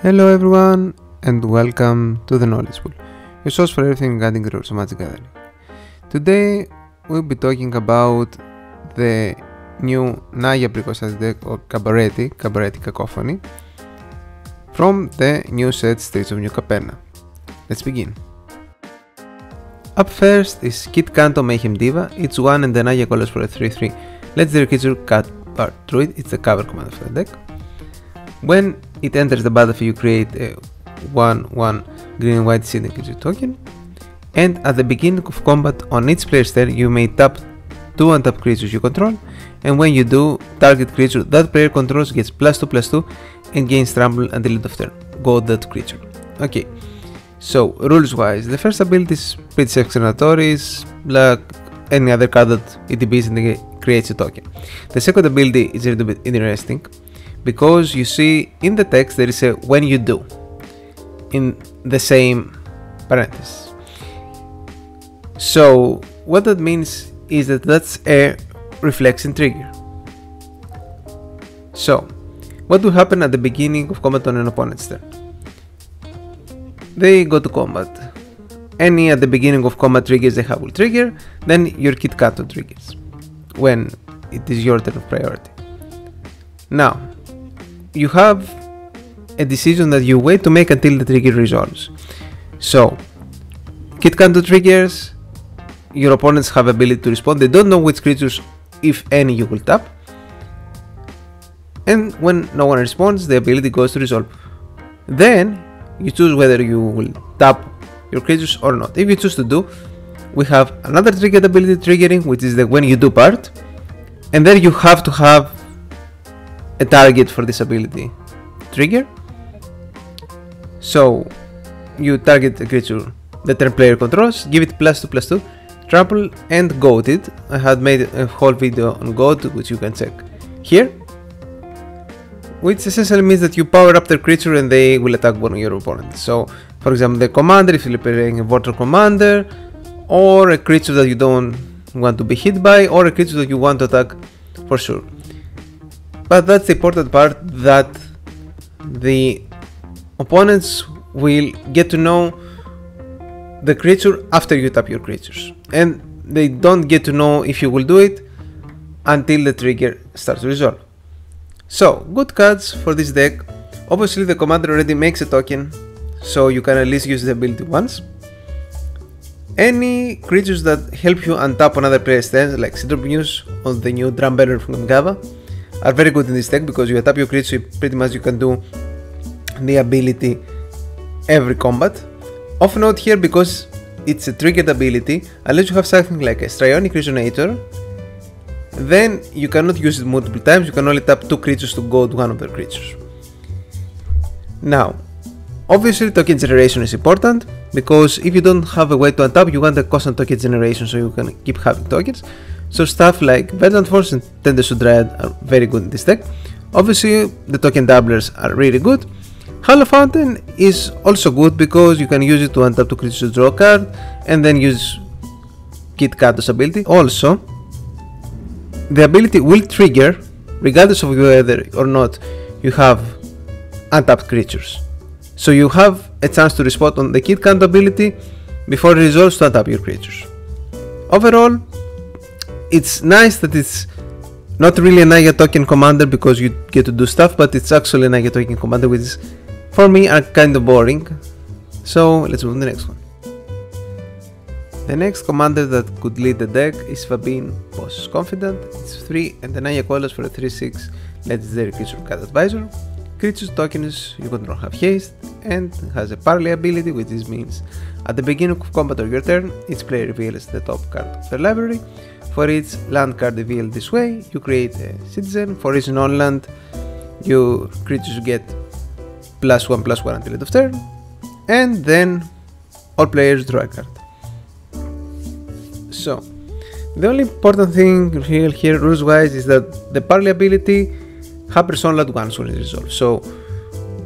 Hello everyone and welcome to the Knowledge Pool, your source for everything regarding rules of Magic Gathering. Today we'll be talking about the new Naya Preconstructed deck or Cabaretti Cacophony from the new set Streets of New Capenna. Let's begin. Up first is Kitt Kanto Mayhem Diva. It's 1 and the Naya colors for a 3/3 legendary creature cat bar druid. It's the cover commander for the deck. When it enters the battlefield, you create a 1/1 green and white seeding creature token, and at the beginning of combat on each player's turn you may tap 2 untap creatures you control, and when you do, target creature that player controls gets +2/+2 and gains trample until end of turn. Go that creature. Okay, so rules wise, the first ability is pretty self-explanatory, is like any other card that ETBs and creates a token. The second ability is a little bit interesting, because you see in the text there is a when you do in the same parenthesis. So what that means is that that's a reflection trigger. So what will happen at the beginning of combat on an opponent's turn? They go to combat. Any at the beginning of combat triggers they have will trigger, then your Kitt Kanto triggers when it is your turn of priority. Now you have a decision that you wait to make until the trigger resolves. So Kitt Kanto triggers, your opponents have ability to respond. They don't know which creatures, if any, you will tap, and when no one responds, the ability goes to resolve. Then you choose whether you will tap your creatures or not. If you choose to do, we have another triggered ability triggering, which is the when you do part, and then you have to have a target for this ability trigger. So you target a creature the turn player controls, give it +2/+2 trample, and goat it. I had made a whole video on goat, which you can check here, which essentially means that you power up their creature and they will attack one of your opponents. So for example, the commander, if you're playing a water commander, or a creature that you don't want to be hit by, or a creature that you want to attack for sure. But that's the important part, that the opponents will get to know the creature after you tap your creatures, and they don't get to know if you will do it until the trigger starts to resolve. So good cards for this deck. Obviously the commander already makes a token, so you can at least use the ability once. Any creatures that help you untap another player's turn, like Syndrome News or the new Drum Bearer from Gava, are very good in this deck, because you tap your creature, pretty much you can do the ability every combat. Of note here, because it's a triggered ability, unless you have something like a Strionic Resonator, then you cannot use it multiple times. You can only tap 2 creatures to go to one of their creatures. Now obviously token generation is important, because if you don't have a way to untap, you want a constant token generation so you can keep having tokens. So stuff like Verdant Force and Tenders to Dryad are very good in this deck. Obviously the token doublers are really good. Hollow Fountain is also good, because you can use it to untap 2 creatures to draw a card, and then use Kitt Kanto's ability. Also the ability will trigger regardless of whether or not you have untapped creatures. So you have a chance to respond on the Kitt Kanto ability before it resolves to untap your creatures. Overall, it's nice that it's not really a Naya token commander, because you get to do stuff, but it's actually a Naya token commander, which is, for me, are kind of boring. So let's move to the next one. The next commander that could lead the deck is Phabine, Boss Confidant. It's 3 and the Naya colors for a 3/6 legendary creature card advisor. Creatures tokens you control have haste, and has a parley ability, which means at the beginning of combat or your turn, each player reveals the top card of their library. For each land card revealed this way, you create a citizen. For each non-land, your creatures get +1/+1 until end of turn, and then all players draw a card. So the only important thing here rules wise is that the parley ability happens only at once when it resolves. So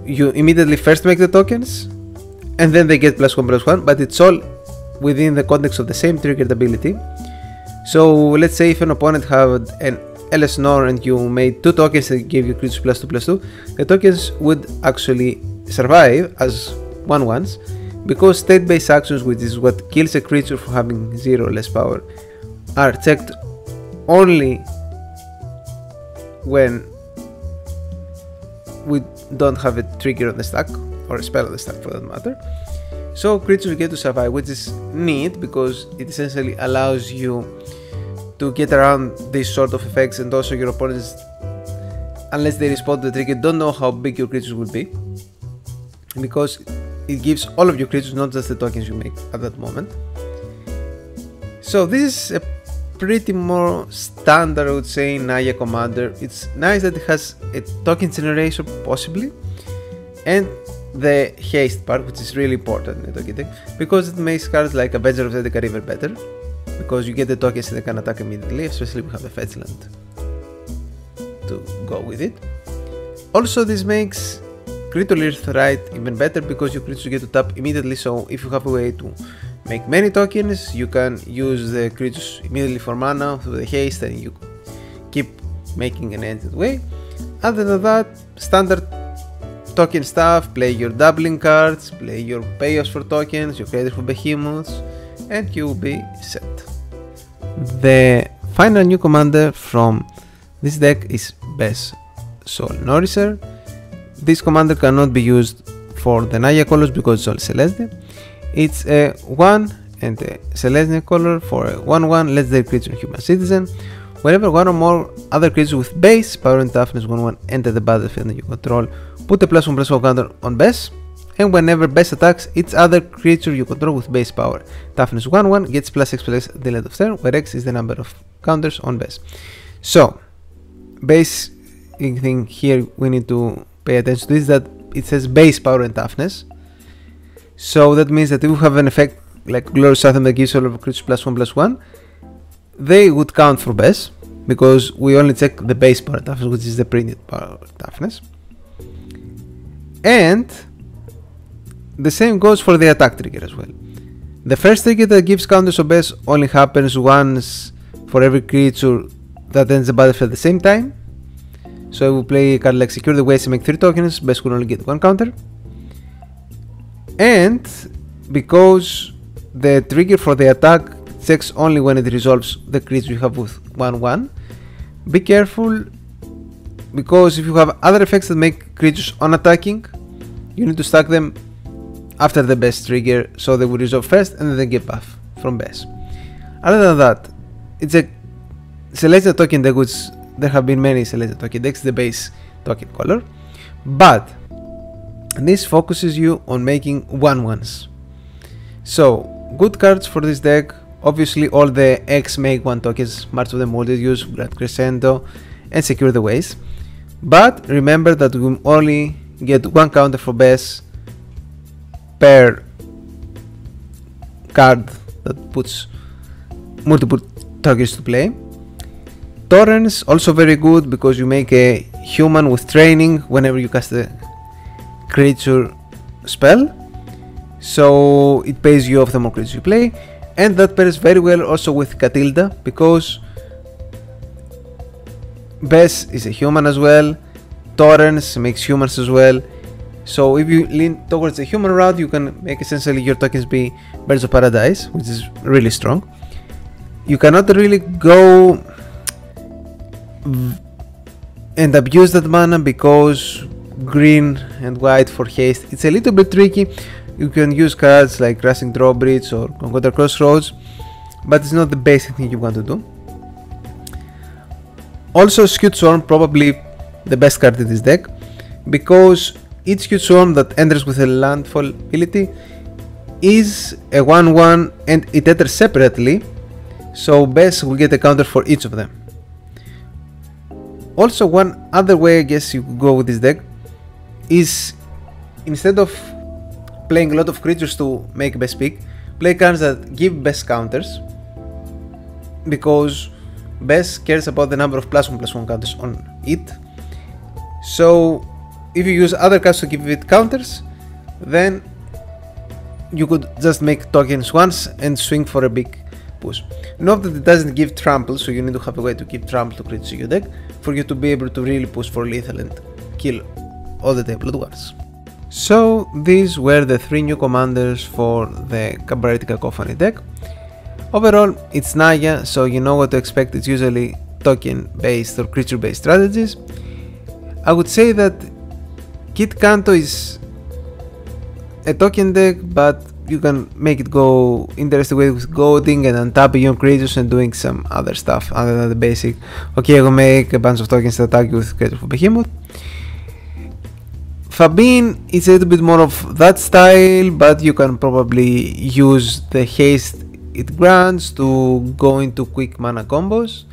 you immediately first make the tokens, and then they get +1/+1, but it's all within the context of the same triggered ability. So let's say if an opponent had an LS Nor and you made 2 tokens that gave you creatures +2/+2, the tokens would actually survive as 1/1s because state-based actions, which is what kills a creature for having 0 or less power, are checked only when we don't have a trigger on the stack, or a spell on the stack for that matter. So creatures get to survive, which is neat because it essentially allows you to get around these sort of effects, and also your opponents, unless they respond to the trigger, don't know how big your creatures will be, because it gives all of your creatures, not just the tokens you make at that moment. So this is a pretty more standard, I would say, Naya commander. It's nice that it has a token generation possibly, and the haste part, which is really important in the token deck, because it makes cards like Avenger of Zendikar even better, because you get the tokens and they can attack immediately, especially if you have a fetch land to go with it. Also, this makes Critical Earthright even better because your creatures get to tap immediately, so if you have a way to make many tokens, you can use the creatures immediately for mana through the haste, and you keep making an ended way. Other than that, standard token stuff, play your doubling cards, play your payoffs for tokens, your credit for behemoths, and you'll be set. The final new commander from this deck is Bess Soul Nourisher. This commander cannot be used for the Naya colors because it's all Celeste. It's a 1 and a Celeste color for a 1/1 legendary creature human citizen. Whenever one or more other creatures with base, power and toughness 1/1 enter the battlefield and you control, put a +1/+1 counter on Bess. And whenever Bess attacks, each other creature you control with base power, toughness 1/1 gets +X/+X at the end of turn, where X is the number of counters on Bess. So, base thing here we need to pay attention to is that it says base power and toughness. So that means that if you have an effect like Glorious Anthem that gives all of creatures +1/+1, they would count for Bess, because we only check the base power toughness, which is the printed power toughness. And the same goes for the attack trigger as well. The first trigger that gives counters on Bess only happens once for every creature that ends the battlefield at the same time. So I will play a card like Secure the Waste and make 3 tokens, Bess will only get 1 counter. And because the trigger for the attack checks only when it resolves the creature you have with 1/1, be careful, because if you have other effects that make creatures unattacking, you need to stack them after the Bess trigger, so they will resolve first and then they get buff from Bess. Other than that, it's a Celestial token deck, which there have been many Celestial token decks, the base token color, but this focuses you on making 1/1s. So, good cards for this deck, obviously all the X make 1 tokens, March of the Molded Use, Grand Crescendo, and Secure the Waste. But remember that we only get 1 counter for Bess per card that puts multiple tokens to play. Torrents also very good because you make a human with training whenever you cast a creature spell, so it pays you off the more creatures you play, and that pairs very well also with Catilda because Bess is a human as well, Torrents makes humans as well, so if you lean towards the human route you can make essentially your tokens be Birds of Paradise, which is really strong. You cannot really go and abuse that mana because green and white for haste, it's a little bit tricky. You can use cards like Crashing Drawbridge or Conquer Crossroads, but it's not the basic thing you want to do. Also, Skewed Swarm, probably the best card in this deck, because each Skewed Swarm that enters with a landfall ability is a 1/1 and it enters separately, so Bess will get a counter for each of them. Also, one other way I guess you could go with this deck is, instead of playing a lot of creatures to make Bess pick, play cards that give Bess counters, because Bess cares about the number of +1/+1 counters on it. So if you use other cards to give it counters, then you could just make tokens once and swing for a big push. Note that it doesn't give trample, so you need to have a way to give trample to creatures in your deck for you to be able to really push for lethal and kill all the table at once. So these were the 3 new commanders for the Cabaretti Cacophony deck. Overall, it's Naya, so you know what to expect. It's usually token based or creature based strategies. I would say that Kitt Kanto is a token deck, but you can make it go interesting way with goading and untapping your creatures and doing some other stuff other than the basic, okay, I will make a bunch of tokens that attack you with creatures of Behemoth. Phabine is a little bit more of that style, but you can probably use the haste it grants to go into quick mana combos.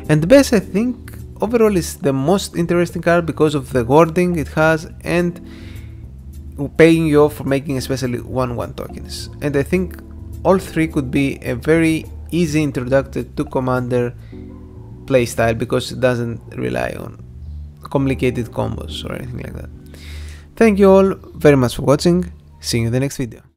And Bess, I think, overall is the most interesting card because of the wording it has and paying you off for making especially 1/1 tokens. And I think all 3 could be a very easy introduction to Commander playstyle because it doesn't rely on complicated combos or anything like that. Thank you all very much for watching. See you in the next video.